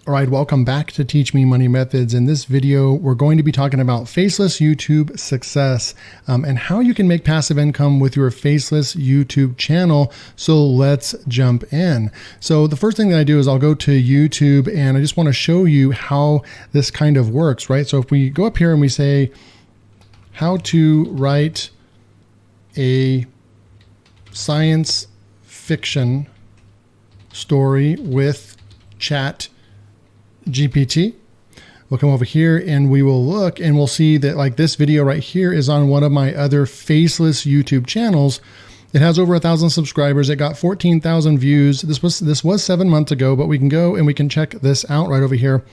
All right, welcome back to Teach Me Money Methods. In this video, we're going to be talking about faceless YouTube success and how you can make passive income with your faceless YouTube channel. So let's jump in. So the first thing that I do is I'll go to YouTube and I just want to show you how this kind of works, right? So if we go up here and we say how to write a science fiction story with chat GPT. We'll come over here and we will look and we'll see that like this video right here is on one of my other faceless YouTube channels. It has over 1,000 subscribers. It got 14,000 views. This was 7 months ago, but we can go and we can check this out right over here.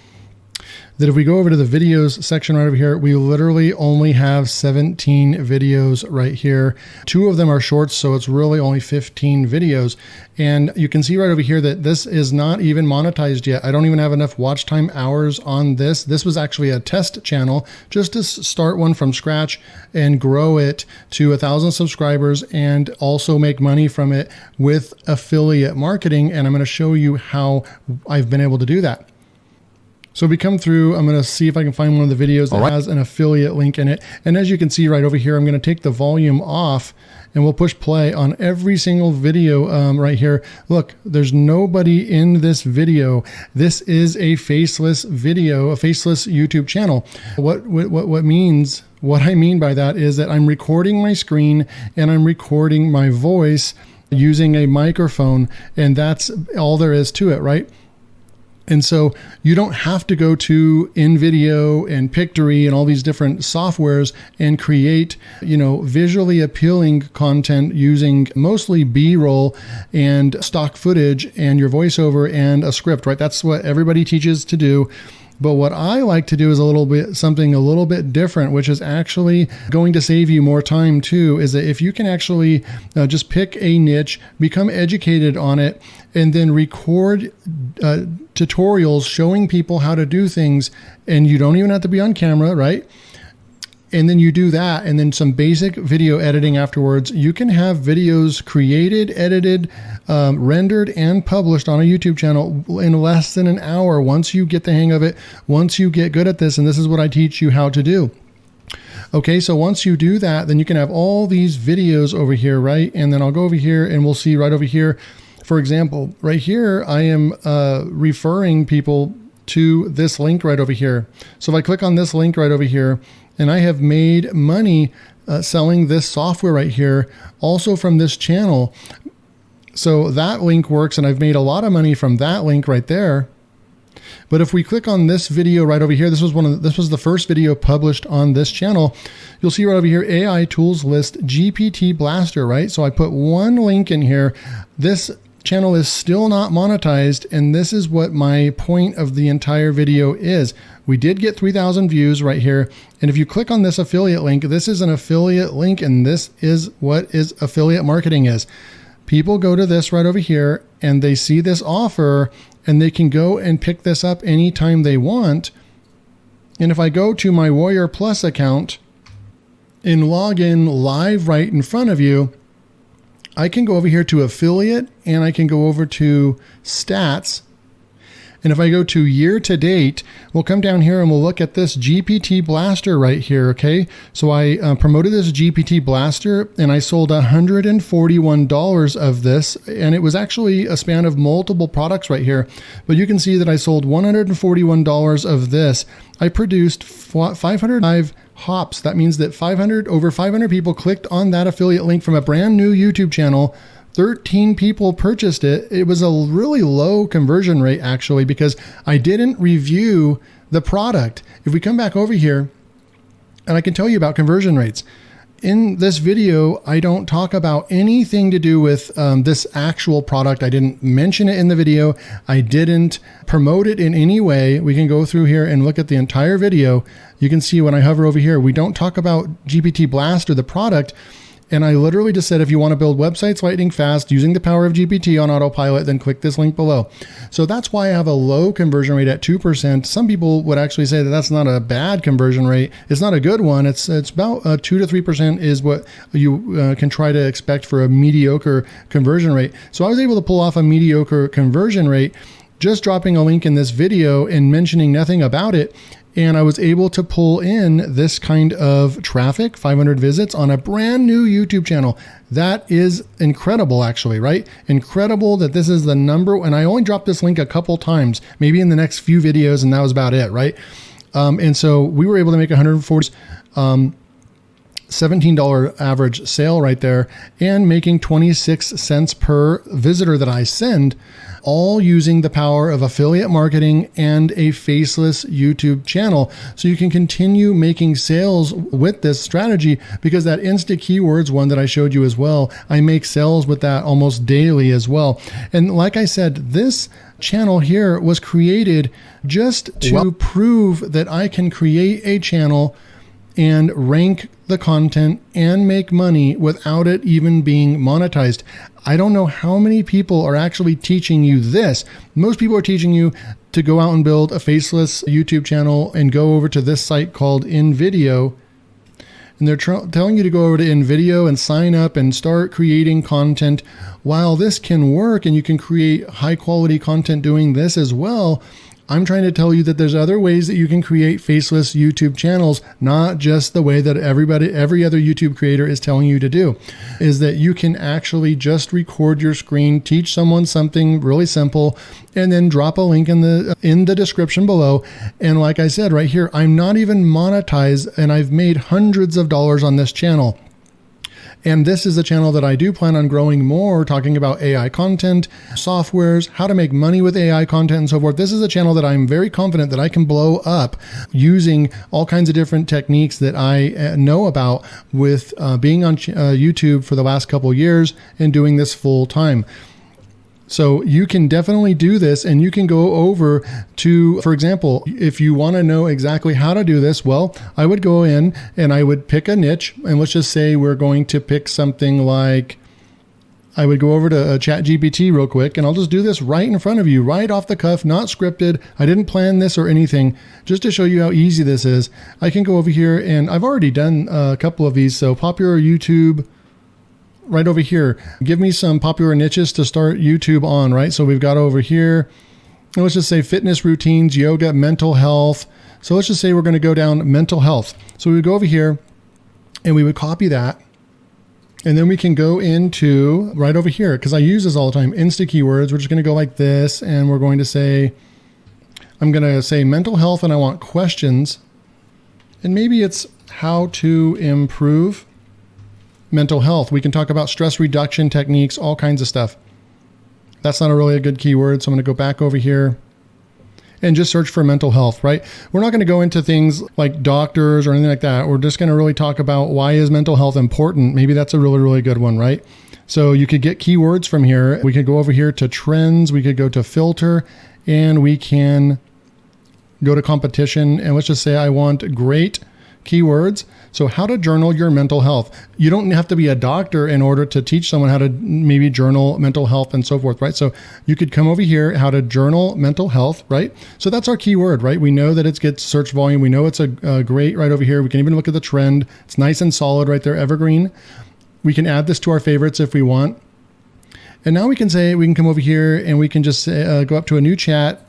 That if we go over to the videos section right over here, we literally only have 17 videos right here. 2 of them are shorts, so it's really only 15 videos. And you can see right over here that this is not even monetized yet. I don't even have enough watch time hours on this. This was actually a test channel just to start one from scratch and grow it to 1,000 subscribers and also make money from it with affiliate marketing. And I'm going to show you how I've been able to do that. So if we come through, I'm going to see if I can find one of the videos that has an affiliate link in it. And as you can see right over here, I'm going to take the volume off and we'll push play on every single video right here. Look, there's nobody in this video. This is a faceless video, a faceless YouTube channel. What I mean by that is that I'm recording my screen and I'm recording my voice using a microphone, and that's all there is to it, right? And so you don't have to go to InVideo and Pictory and all these different softwares and create, visually appealing content using mostly B-roll and stock footage and your voiceover and a script, right? That's what everybody teaches to do. But what I like to do is something a little bit different, which is actually going to save you more time too, is that if you can actually just pick a niche, become educated on it, and then record tutorials showing people how to do things, and you don't even have to be on camera, right? And then you do that, and then some basic video editing afterwards. You can have videos created, edited, rendered, and published on a YouTube channel in less than an hour once you get the hang of it, once you get good at this, and this is what I teach you how to do. Okay, so once you do that, then you can have all these videos over here, right? And then I'll go over here and we'll see right over here, for example, right here, I am referring people to this link right over here. So if I click on this link right over here, and I have made money selling this software right here, also from this channel. So that link works, and I've made a lot of money from that link right there. But if we click on this video right over here, this was the first video published on this channel. You'll see right over here, AI tools list GPT Blaster, right? So I put one link in here. This channel is still not monetized, and this is what my point of the entire video is. We did get 3,000 views right here, and if you click on this affiliate link, this is an affiliate link, and this is what affiliate marketing is. People go to this right over here and they see this offer and they can go and pick this up anytime they want. And if I go to my Warrior Plus account and log in live right in front of you, I can go over here to affiliate and I can go over to stats. And if I go to year to date, we'll come down here and we'll look at this GPT Blaster right here, okay? So I promoted this GPT Blaster and I sold $141 of this, and it was actually a span of multiple products right here. But you can see that I sold $141 of this. I produced 505 hops. That means that over 500 people clicked on that affiliate link from a brand new YouTube channel. 13 people purchased it. It was a really low conversion rate actually, because I didn't review the product. If we come back over here, and I can tell you about conversion rates. In this video, I don't talk about anything to do with this actual product. I didn't mention it in the video. I didn't promote it in any way. We can go through here and look at the entire video. You can see when I hover over here, we don't talk about GPT Blaster, the product. And I literally just said, if you want to build websites lightning fast using the power of GPT on autopilot, then click this link below. So that's why I have a low conversion rate at 2%. Some people would actually say that that's not a bad conversion rate. It's not a good one. It's about 2 to 3% is what you can try to expect for a mediocre conversion rate. So I was able to pull off a mediocre conversion rate. just dropping a link in this video and mentioning nothing about it. And I was able to pull in this kind of traffic, 500 visits on a brand new YouTube channel. That is incredible, actually, right? Incredible that this is the number, and I only dropped this link a couple times, maybe in the next few videos, and that was about it, right? And so we were able to make 140, $17 average sale right there, and making 26 cents per visitor that I send, all using the power of affiliate marketing and a faceless YouTube channel. So you can continue making sales with this strategy, because that Insta Keywords one that I showed you as well, I make sales with that almost daily as well. And like I said, this channel here was created just to prove that I can create a channel and rank the content and make money without it even being monetized. I don't know how many people are actually teaching you this. Most people are teaching you to go out and build a faceless YouTube channel and go over to this site called InVideo. And they're telling you to go over to InVideo and sign up and start creating content. While this can work and you can create high quality content doing this as well, I'm trying to tell you that there's other ways that you can create faceless YouTube channels, not just the way that every other YouTube creator is telling you to do, is that you can actually just record your screen, teach someone something really simple, and then drop a link in the description below. And like I said right here, I'm not even monetized, and I've made hundreds of dollars on this channel. And this is a channel that I do plan on growing more, talking about AI content, softwares, how to make money with AI content and so forth. This is a channel that I'm very confident that I can blow up using all kinds of different techniques that I know about with being on YouTube for the last couple of years and doing this full time. So you can definitely do this, and you can go over to, for example, if you want to know exactly how to do this, well, I would go in and I would pick a niche, and let's just say we're going to pick something like, I would go over to ChatGPT real quick, and I'll just do this right in front of you, right off the cuff, not scripted. I didn't plan this or anything, just to show you how easy this is. I can go over here, and I've already done a couple of these. So popular YouTube, right over here, give me some popular niches to start YouTube on, right? So we've got over here, and let's just say fitness routines, yoga, mental health. So let's just say we're going to go down mental health. So we would go over here and we would copy that. And then we can go into right over here, because I use this all the time, Insta Keywords. We're just going to go like this, and we're going to say, I'm going to say mental health, and I want questions. And maybe it's how to improve mental health. We can talk about stress reduction techniques, all kinds of stuff. That's not a good keyword. So I'm going to go back over here and just search for mental health, right? We're not going to go into things like doctors or anything like that. We're just going to really talk about why is mental health important. Maybe that's a really good one, right? So you could get keywords from here. We could go over here to trends. We could go to filter, and we can go to competition. And let's just say I want great keywords. So how to journal your mental health. You don't have to be a doctor in order to teach someone how to maybe journal mental health and so forth, right? So you could come over here, how to journal mental health, right? So that's our keyword, right? We know that it gets search volume. We know it's a great right over here. We can even look at the trend. It's nice and solid right there, evergreen. We can add this to our favorites if we want. And now we can come over here and we can just go up to a new chat,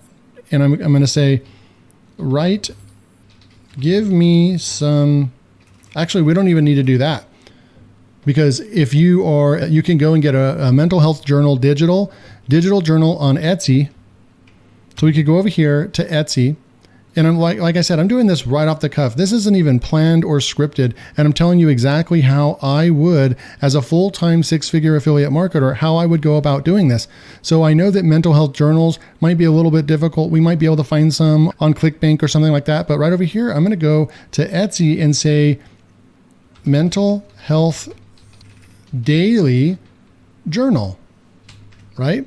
and I'm going to say, give me some. Actually, we don't even need to do that, because if you can go and get a mental health journal, digital journal on Etsy. So we could go over here to Etsy, and I'm like I said, I'm doing this right off the cuff. This isn't even planned or scripted, and I'm telling you exactly how I would, as a full-time 6-figure affiliate marketer, how I would go about doing this. So I know that mental health journals might be a little bit difficult. We might be able to find some on ClickBank or something like that, but right over here, I'm going to go to Etsy and say mental health daily journal, right?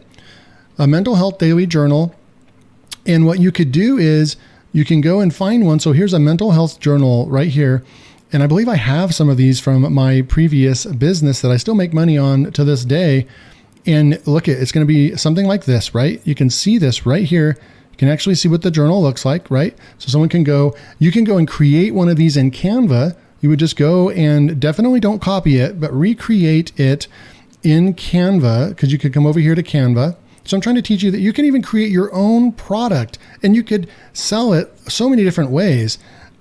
A mental health daily journal. And what you could do is you can go and find one. So here's a mental health journal right here. And I believe I have some of these from my previous business that I still make money on to this day. And look, it's going to be something like this, right? You can see this right here. You can actually see what the journal looks like, right? So you can go and create one of these in Canva. You would just go and definitely don't copy it, but recreate it in Canva, because you could come over here to Canva So I'm trying to teach you that you can even create your own product and you could sell it so many different ways.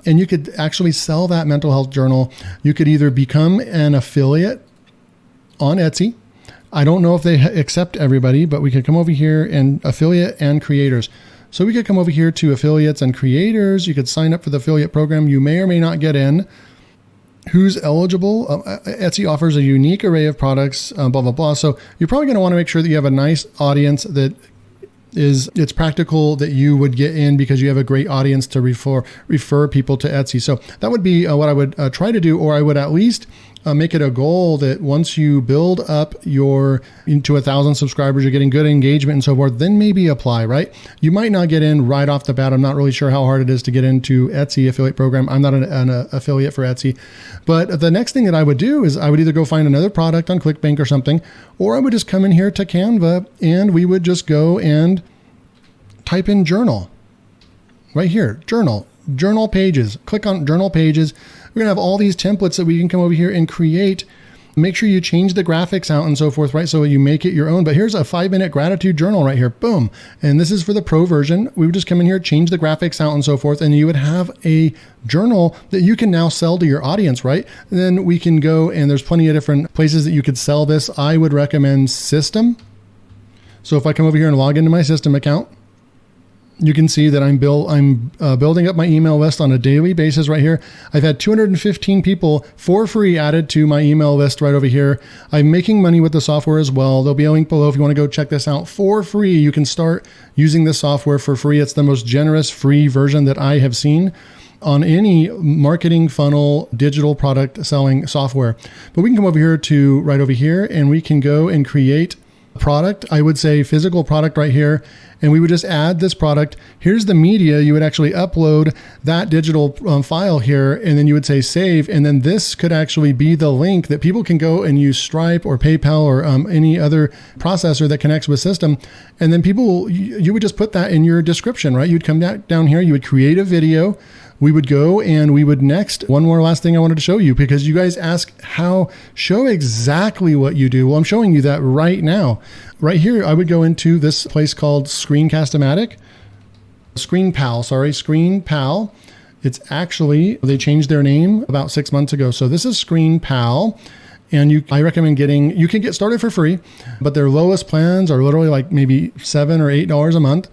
And you could actually sell that mental health journal. You could either become an affiliate on Etsy. I don't know if they accept everybody, but we could come over here and affiliate and creators. So we could come over here to affiliates and creators. You could sign up for the affiliate program. You may or may not get in. Who's eligible? Etsy offers a unique array of products, blah, blah, blah. So you're probably going to want to make sure that you have a nice audience that it's practical that you would get in because you have a great audience to refer people to Etsy. So that would be what I would try to do, or I would at least make it a goal that once you build up into 1,000 subscribers, you're getting good engagement and so forth, then maybe apply, right? You might not get in right off the bat. I'm not really sure how hard it is to get into Etsy affiliate program. I'm not an affiliate for Etsy. But the next thing that I would do is I would either go find another product on ClickBank or something, or I would just come in here to Canva and we would just go and type in journal right here, journal pages, click on journal pages. We're going to have all these templates that we can come over here and create. Make sure you change the graphics out and so forth, right? So you make it your own. But here's a 5-minute gratitude journal right here. Boom. And this is for the pro version. We would just come in here, change the graphics out and so forth. And you would have a journal that you can now sell to your audience, right? And then we can go, and there's plenty of different places that you could sell this. I would recommend System. So if I come over here and log into my System account, you can see that I'm building up my email list on a daily basis right here. I've had 215 people for free added to my email list right over here. I'm making money with the software as well. There'll be a link below if you want to go check this out for free. You can start using this software for free. It's the most generous free version that I have seen on any marketing funnel, digital product selling software. But we can come over here to right over here and we can go and create product. I would say physical product right here. And we would just add this product. Here's the media. You would actually upload that digital file here, and then you would say save. And then this could actually be the link that people can go and use Stripe or PayPal or any other processor that connects with System. And then you would just put that in your description, right? You'd come down here, you would create a video. We would go and we would one more last thing I wanted to show you, because you guys ask show exactly what you do. Well, I'm showing you that right now. Right here, I would go into this place called Screencast-O-Matic. ScreenPal. It's actually, they changed their name about 6 months ago. So this is ScreenPal. And I recommend you can get started for free, but their lowest plans are literally like maybe $7 or $8 a month.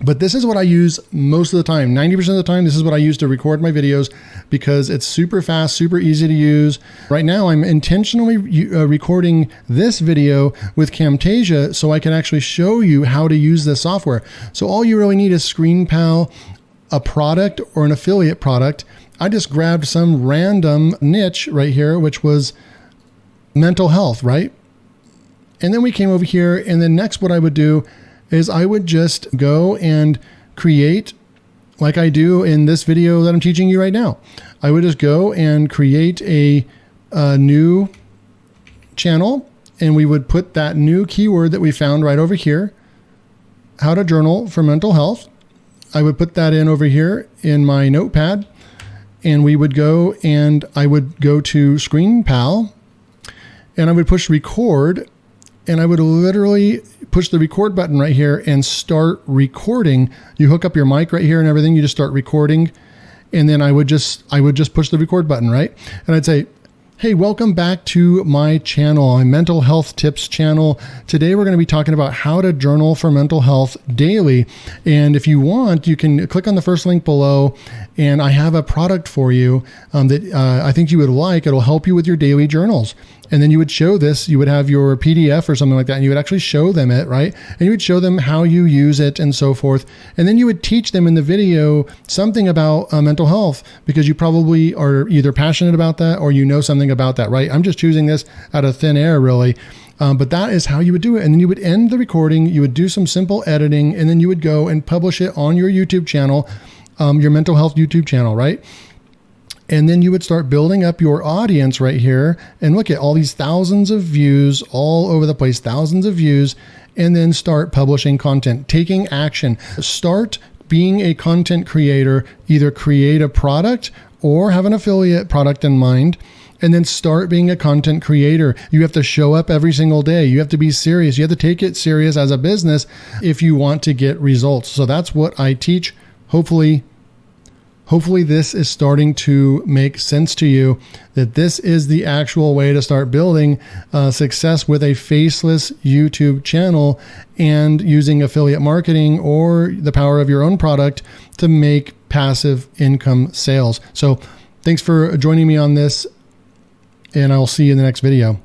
But this is what I use most of the time. 90% of the time, this is what I use to record my videos because it's super fast, super easy to use. Right now, I'm intentionally recording this video with Camtasia so I can actually show you how to use this software. So all you really need is ScreenPal, a product or an affiliate product. I just grabbed some random niche right here, which was mental health, right? And then we came over here, and then next what I would do is I would just go and create, like I do in this video that I'm teaching you right now. I would just go and create a new channel, and we would put that new keyword that we found right over here, how to journal for mental health. I would put that in over here in my notepad, and we would go and I would go to ScreenPal, and I would push record, and I would literally push the record button right here and start recording. You hook up your mic right here and everything. You just start recording. And then I would just push the record button, right? And I'd say, hey, welcome back to my channel, my mental health tips channel. Today, we're going to be talking about how to journal for mental health daily. And if you want, you can click on the first link below, and I have a product for you that I think you would like. It'll help you with your daily journals. And then you would show this, you would have your PDF or something like that, and you would actually show them it, right? And you would show them how you use it and so forth. And then you would teach them in the video something about mental health, because you probably are either passionate about that or you know something about that, right? I'm just choosing this out of thin air, really. But that is how you would do it. And then you would end the recording, you would do some simple editing, and then you would go and publish it on your YouTube channel, your mental health YouTube channel, right? And then you would start building up your audience right here, and look at all these thousands of views all over the place, thousands of views, and then start publishing content, taking action. Start being a content creator, either create a product or have an affiliate product in mind, And then start being a content creator. You have to show up every single day. You have to be serious. You have to take it serious as a business if you want to get results. So that's what I teach. Hopefully this is starting to make sense to you, that this is the actual way to start building success with a faceless YouTube channel and using affiliate marketing or the power of your own product to make passive income sales. So thanks for joining me on this, and I'll see you in the next video.